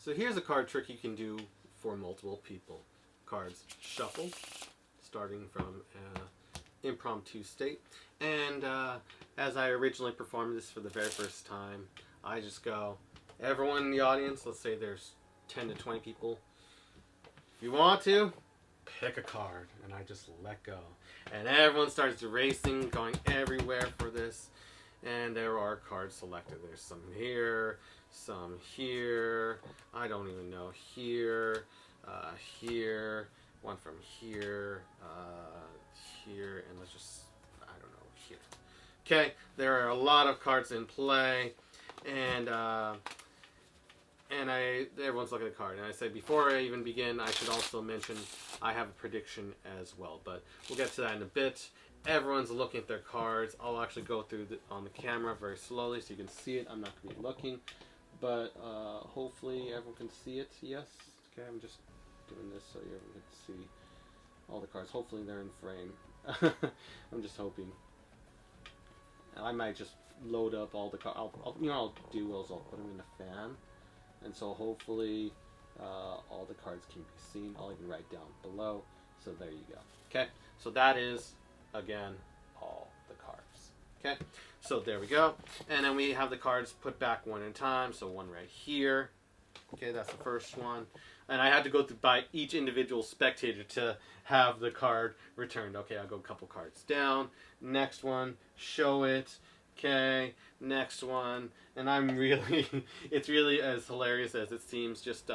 So here's a card trick you can do for multiple people. Cards shuffle, starting from impromptu state. And as I originally performed this for the very first time, I just go, everyone in the audience, let's say there's 10 to 20 people. If you want to, pick a card. And I just let go. And everyone starts racing, going everywhere for this. And there are cards selected. There's some here, some here, I don't even know, here, here, one from here, here, and let's just, I don't know, here. Okay, there are a lot of cards in play, and everyone's looking at the card. And I said before I even begin, I should also mention I have a prediction as well, but we'll get to that in a bit. Everyone's looking at their cards. I'll actually go through on the camera very slowly so you can see it. I'm not going to be looking, but hopefully everyone can see it. Yes? Okay, I'm just doing this so everyone can see all the cards. Hopefully they're in frame. I'm just hoping. I might just load up all the cards. I'll do is I'll put them in a fan. And so hopefully all the cards can be seen. I'll even write down below. So there you go. Okay, so that is, again, all the cards. Okay, so there we go. And then we have the cards put back one at a time. So one right here. Okay, that's the first one. And I had to go through by each individual spectator to have the card returned. Okay, I'll go a couple cards down. Next one, show it. Okay, next one. And I'm really, it's really as hilarious as it seems, just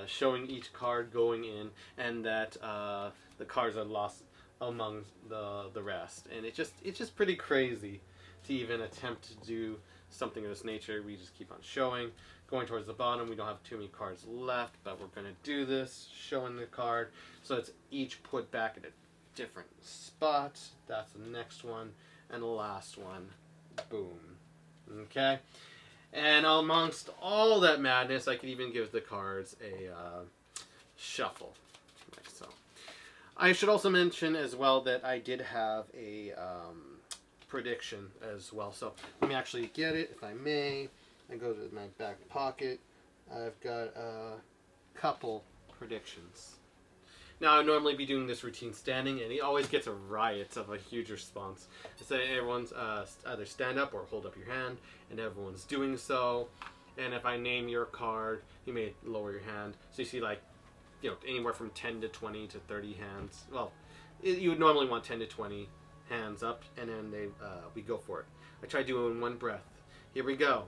showing each card going in, and that the cards are lost among the rest. And it's just pretty crazy to even attempt to do something of this nature. We just keep on showing. Going towards the bottom, we don't have too many cards left, but we're going to do this, showing the card. So it's each put back at a different spot. That's the next one. And the last one. Boom. Okay? And amongst all that madness, I could even give the cards a shuffle. Like so. I should also mention as well that I did have a prediction as well. So let me actually get it, if I may. I go to my back pocket. I've got a couple predictions. Now, I would normally be doing this routine standing, and he always gets a riot of a huge response. So everyone's either stand up or hold up your hand, and everyone's doing so. And if I name your card, you may lower your hand. So you see, like, you know, anywhere from 10 to 20 to 30 hands. Well, you would normally want 10 to 20 hands up, and then we go for it. I try to do it in one breath. Here we go.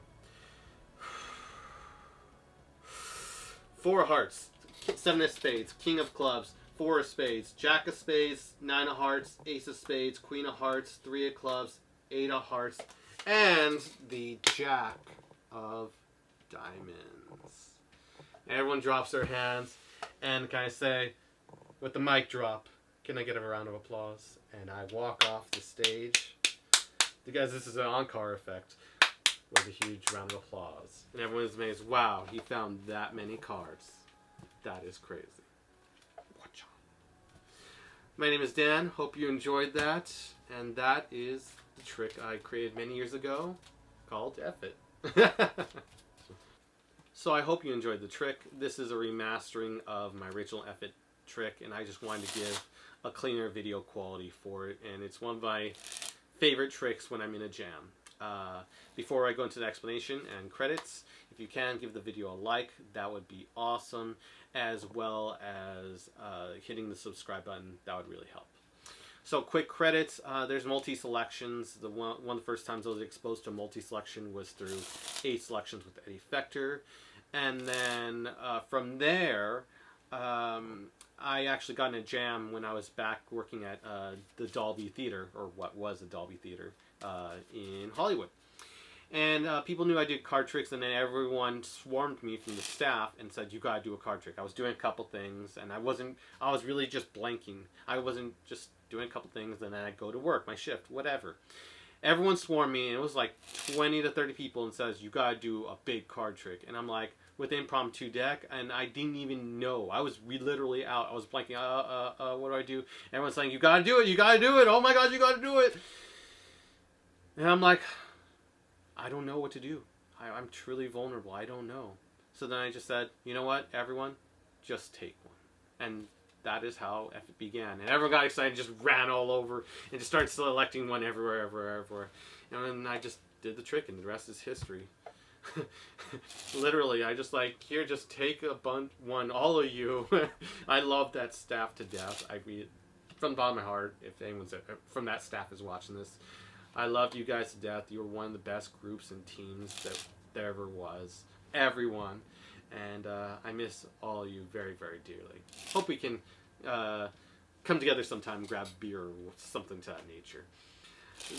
4 of hearts, 7 of spades, king of clubs, 4 of spades, jack of spades, 9 of hearts, ace of spades, queen of hearts, 3 of clubs, 8 of hearts, and the jack of diamonds. Everyone drops their hands, and can I say, with the mic drop, can I get a round of applause? And I walk off the stage. Because this is an encore effect. With a huge round of applause. And everyone's amazed, wow, he found that many cards. That is crazy. Watch out. My name is Dan. Hope you enjoyed that. And that is the trick I created many years ago called F It. So I hope you enjoyed the trick. This is a remastering of my original F It trick, and I just wanted to give a cleaner video quality for it. And it's one of my favorite tricks when I'm in a jam. Before I go into the explanation and credits, if you can give the video a like, that would be awesome, as well as hitting the subscribe button. That would really help. So quick credits, there's multi-selections. One of the first times I was exposed to multi-selection was through 8 selections with Eddie Fector, and then from there I actually got in a jam when I was back working at the Dolby Theater, or what was the Dolby Theater, in Hollywood. And people knew I did card tricks, and then everyone swarmed me from the staff and said, you gotta do a card trick. I was doing a couple things, and I was really just blanking. I wasn't just doing a couple things, and then I'd go to work, my shift, whatever. Everyone swarmed me, and it was like 20 to 30 people, and says, you gotta do a big card trick. And I'm like, with impromptu deck, and I didn't even know. I was literally out. I was blanking. What do I do? Everyone's saying, you gotta do it, you gotta do it. Oh my God, you gotta do it. And I'm like, I don't know what to do. I'm truly vulnerable. I don't know. So then I just said, you know what, everyone, just take one. And that is how it began. And everyone got excited, just ran all over, and just started selecting one everywhere. And then I just did the trick, and the rest is history. Literally, I just like, here, just take one, all of you. I love that staff to death. I read from the bottom of my heart, if anyone's from that staff is watching this. I love you guys to death. You were one of the best groups and teams that there ever was. Everyone. And I miss all of you very, very dearly. Hope we can come together sometime and grab beer or something to that nature.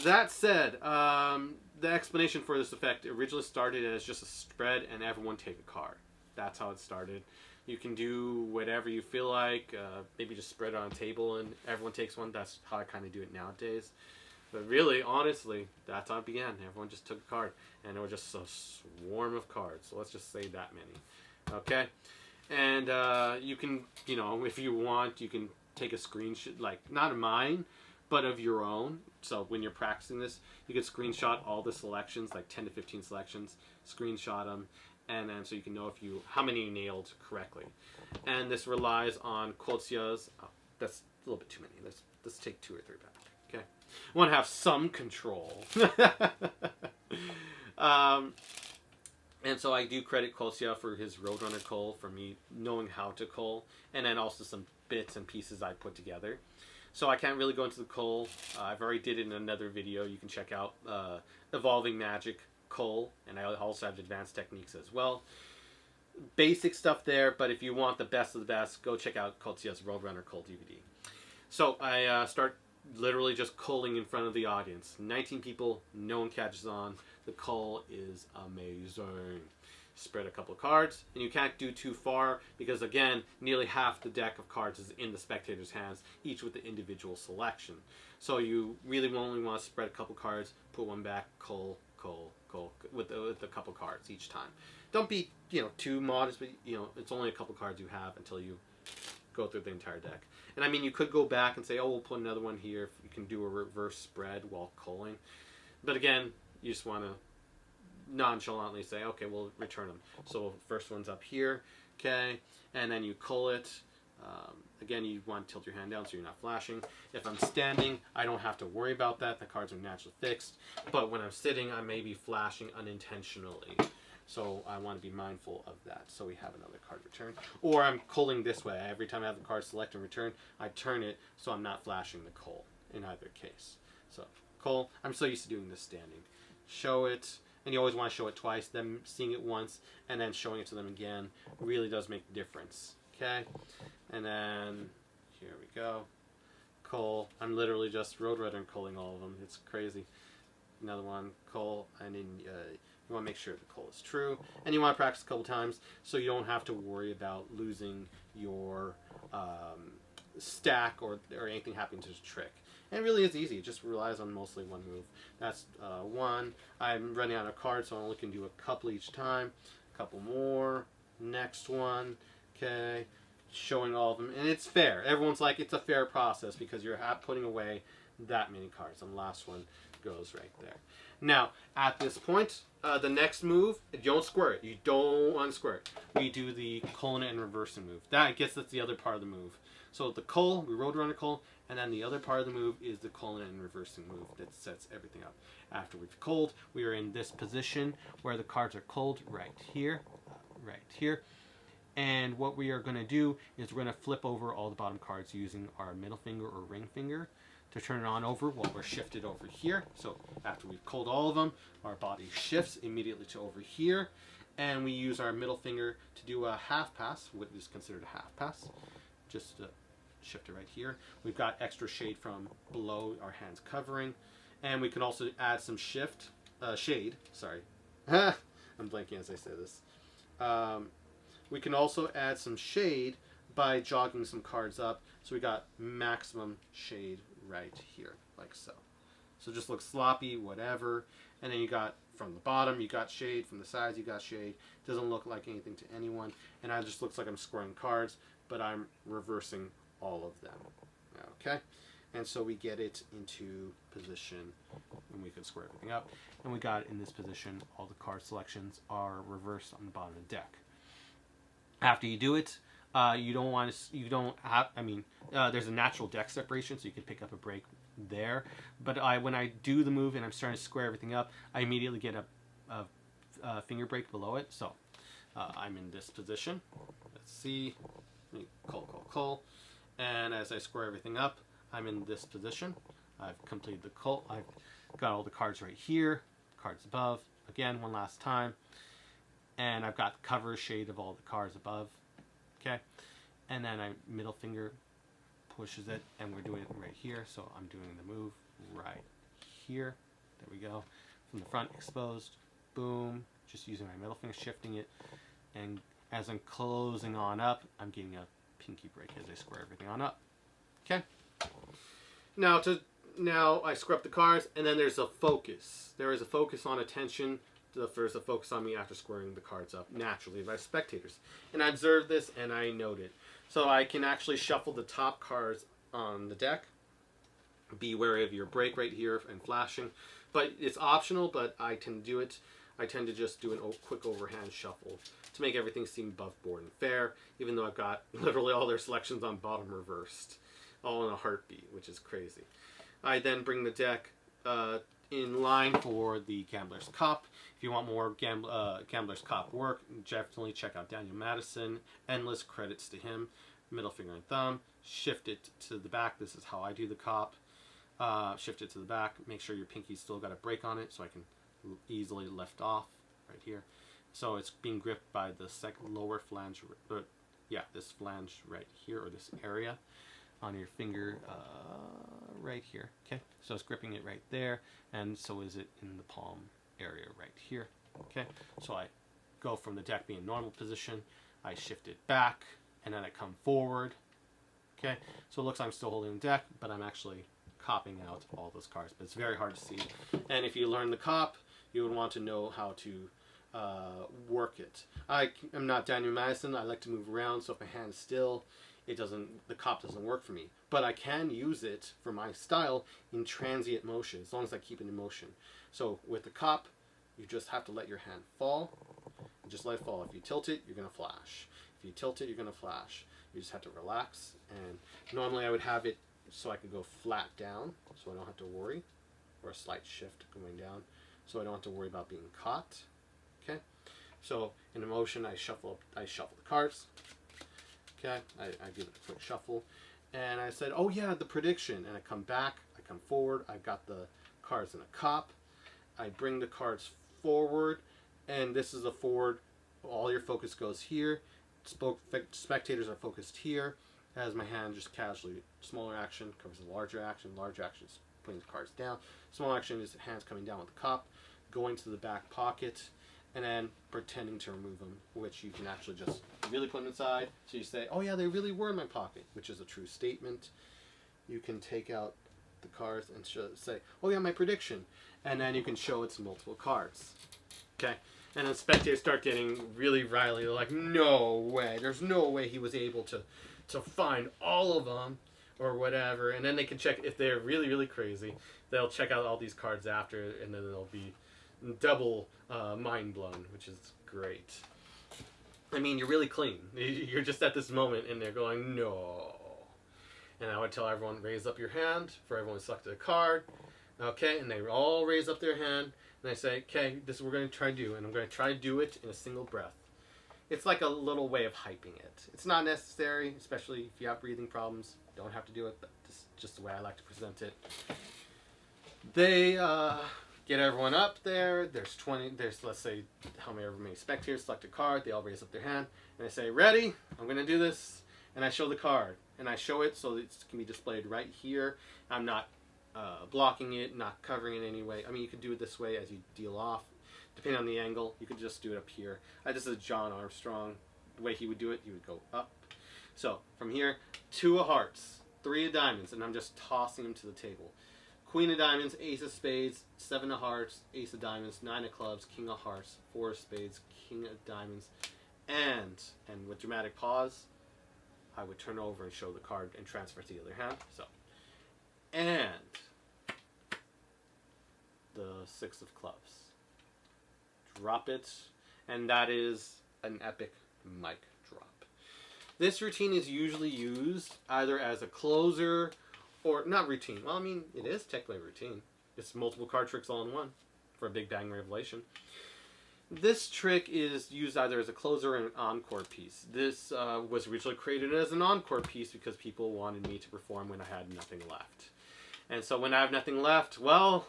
That said, the explanation for this effect originally started as just a spread and everyone take a card. That's how it started. You can do whatever you feel like. Maybe just spread it on a table and everyone takes one. That's how I kind of do it nowadays. But really, honestly, that's how it began. Everyone just took a card. And it was just a swarm of cards. So let's just say that many. Okay? And you can, you know, if you want, you can take a screenshot, like, not of mine, but of your own. So when you're practicing this, you can screenshot all the selections, like 10 to 15 selections, screenshot them, and then so you can know if how many you nailed correctly. And this relies on Kotsia's, that's a little bit too many. Let's take 2 or 3 back. Okay, I want to have some control. And so I do credit Kotsia for his Roadrunner cull, for me knowing how to cull, and then also some bits and pieces I put together. So I can't really go into the cull. I've already did it in another video. You can check out Evolving Magic cull, and I also have advanced techniques as well. Basic stuff there, but if you want the best of the best, go check out Kotsia's Roadrunner cull DVD. So I start literally just culling in front of the audience. 19 people, no one catches on. The cull is amazing. Spread a couple of cards, and you can't do too far because, again, nearly half the deck of cards is in the spectator's hands, each with the individual selection. So you really only want to spread a couple cards, put one back, cull with a couple cards each time. Don't be, you know, too modest, but, you know, it's only a couple cards you have until you go through the entire deck. And I mean, you could go back and say, oh, we'll put another one here. You can do a reverse spread while culling. But again, you just want to nonchalantly say, okay, we'll return them. So first one's up here, okay, and then you cull it. Again, you want to tilt your hand down so you're not flashing. If I'm standing, I don't have to worry about that. The cards are naturally fixed. But when I'm sitting, I may be flashing unintentionally. So I want to be mindful of that. So we have another card return. Or I'm culling this way. Every time I have the card select and return, I turn it so I'm not flashing the cull in either case. So cull, I'm so used to doing this standing. Show it, and you always want to show it twice. Them seeing it once and then showing it to them again really does make a difference. Okay, and then here we go. Cull. I'm literally just Roadrunner culling all of them. It's crazy. Another one, cull, and then you want to make sure the cull is true, and you want to practice a couple times so you don't have to worry about losing your stack or anything happening to the trick. And it really is easy. It just relies on mostly one move. That's one. I'm running out of cards, so I only can do a couple each time. A couple more. Next one. Okay. Showing all of them. And it's fair. Everyone's like, it's a fair process because you're putting away that many cards. And the last one goes right there. Now, at this point, the next move, you don't square it. You don't want to square it. We do the culling and reversing move. That gets us the other part of the move. So the cull, we Roadrunner cull, and then the other part of the move is the culling and reversing move that sets everything up. After we've culled, we are in this position where the cards are culled right here. And what we are going to do is we're going to flip over all the bottom cards using our middle finger or ring finger to turn it on over while we're shifted over here. So after we've culled all of them, our body shifts immediately to over here. And we use our middle finger to do a half pass, what is considered a half pass. Just to shift it right here. We've got extra shade from below our hands covering. And we can also add some shade. Sorry. I'm blanking as I say this. We can also add some shade by jogging some cards up. So we got maximum shade right here, like so. So just looks sloppy, whatever. And then you got from the bottom, you got shade. From the sides, you got shade. Doesn't look like anything to anyone. And it just looks like I'm scoring cards, but I'm reversing all of them. Okay? And so we get it into position, and we can square everything up. And we got it in this position. All the card selections are reversed on the bottom of the deck. After you do it, you don't want to. You don't have. I mean, there's a natural deck separation, so you can pick up a break there. But when I do the move and I'm starting to square everything up, I immediately get a finger break below it. So I'm in this position. Let's see. Call. And as I square everything up, I'm in this position. I've completed the call. I've got all the cards right here. Cards above. Again, one last time. And I've got cover shade of all the cards above. Okay. And then middle finger pushes it, and we're doing it right here. So I'm doing the move right here. There we go. From the front, exposed. Boom. Just using my middle finger, shifting it. And as I'm closing on up, I'm getting a pinky break as I square everything on up. Okay. Now I square up the cards, and then there's a focus. There is a focus on attention. There's a focus on me after squaring the cards up naturally by spectators. And I observe this and I note it. So I can actually shuffle the top cards on the deck. Be wary of your break right here and flashing. But it's optional, but I tend to do it. I tend to just do a quick overhand shuffle to make everything seem above board and fair, even though I've got literally all their selections on bottom reversed. All in a heartbeat, which is crazy. I then bring the deck in line for the Gambler's Cop. If you want more Gambler's Cop work, definitely check out Daniel Madison. Endless credits to him. Middle finger and thumb. Shift it to the back. This is how I do the cop. Shift it to the back. Make sure your pinky's still got a break on it so I can easily lift off right here. So it's being gripped by the lower flange. This flange right here, or this area on your finger right here. Okay, so it's gripping it right there, and so is it in the palm area right here. Okay, so I go from the deck being normal position, I shift it back, and then I come forward. Okay, so it looks like I'm still holding the deck, but I'm actually copping out all those cards, but it's very hard to see. And if you learn the cop, you would want to know how to work it. I'm not Daniel Madison. I like to move around, so if my hand is still, the cop doesn't work for me. But I can use it for my style in transient motion, as long as I keep it in motion. So with the cop, you just have to let your hand fall. Just let it fall. If you tilt it, you're going to flash. If you tilt it, you're going to flash. You just have to relax. And normally I would have it so I could go flat down, so I don't have to worry, or a slight shift going down, so I don't have to worry about being caught. Okay, so in the motion, I shuffle the cards. Okay, I give it a quick shuffle, and I said, oh yeah, the prediction, and I come back, I come forward, I got the cards in a cop, I bring the cards forward, and this is a forward, all your focus goes here, spectators are focused here, as my hand just casually, smaller action covers a large action is putting the cards down, small action is hands coming down with the cop, going to the back pocket, and then pretending to remove them, which you can actually just really put them inside. So you say, oh yeah, they really were in my pocket, which is a true statement. You can take out the cards and say, oh yeah, my prediction. And then you can show it's multiple cards. Okay? And then spectators start getting really riley. They're like, no way. There's no way he was able to find all of them or whatever. And then they can check, if they're really, really crazy, they'll check out all these cards after, and then they'll be double mind blown, which is great. I mean, you're really clean. You're just at this moment, and they're going, no. And I would tell everyone, raise up your hand for everyone who selected a card. Okay, and they all raise up their hand, and I say, okay, this is what we're going to try to do, and I'm going to try to do it in a single breath. It's like a little way of hyping it. It's not necessary, especially if you have breathing problems. You don't have to do it, but this is just the way I like to present it. They get everyone up there. There's let's say however many spectators select a card. They all raise up their hand, and I say, ready? I'm going to do this. And I show the card, and I show it so that it can be displayed right here. I'm not blocking it, not covering it in any way. I mean, you could do it this way as you deal off. Depending on the angle, you could just do it up here. This is John Armstrong. The way he would do it, he would go up. So from here, 2 of hearts, 3 of diamonds, and I'm just tossing them to the table. Queen of diamonds, ace of spades, 7 of hearts, ace of diamonds, 9 of clubs, king of hearts, 4 of spades, king of diamonds, and with dramatic pause, I would turn over and show the card and transfer to the other hand. So, and the 6 of clubs. Drop it, and that is an epic mic drop. This routine is usually used either as a closer or not routine. Well, I mean, it is technically a routine. It's multiple card tricks all in one for a big bang revelation. This trick is used either as a closer or an encore piece. This was originally created as an encore piece because people wanted me to perform when I had nothing left. And so when I have nothing left, well,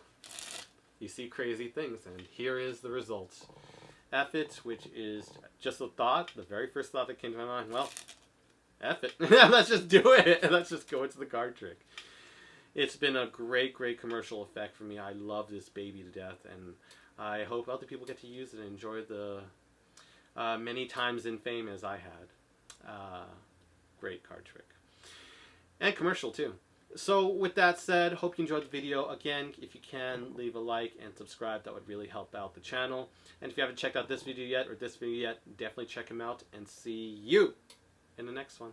you see crazy things, and here is the result. F it, which is just a thought, the very first thought that came to my mind. Well, F it. Let's just do it. Let's just go into the card trick. It's been a great, great commercial effect for me. I love this baby to death, and I hope other people get to use it and enjoy the many times in fame as I had. Great card trick. And commercial, too. So, with that said, hope you enjoyed the video. Again, if you can, leave a like and subscribe. That would really help out the channel. And if you haven't checked out this video yet, or this video yet, definitely check them out, and see you in the next one.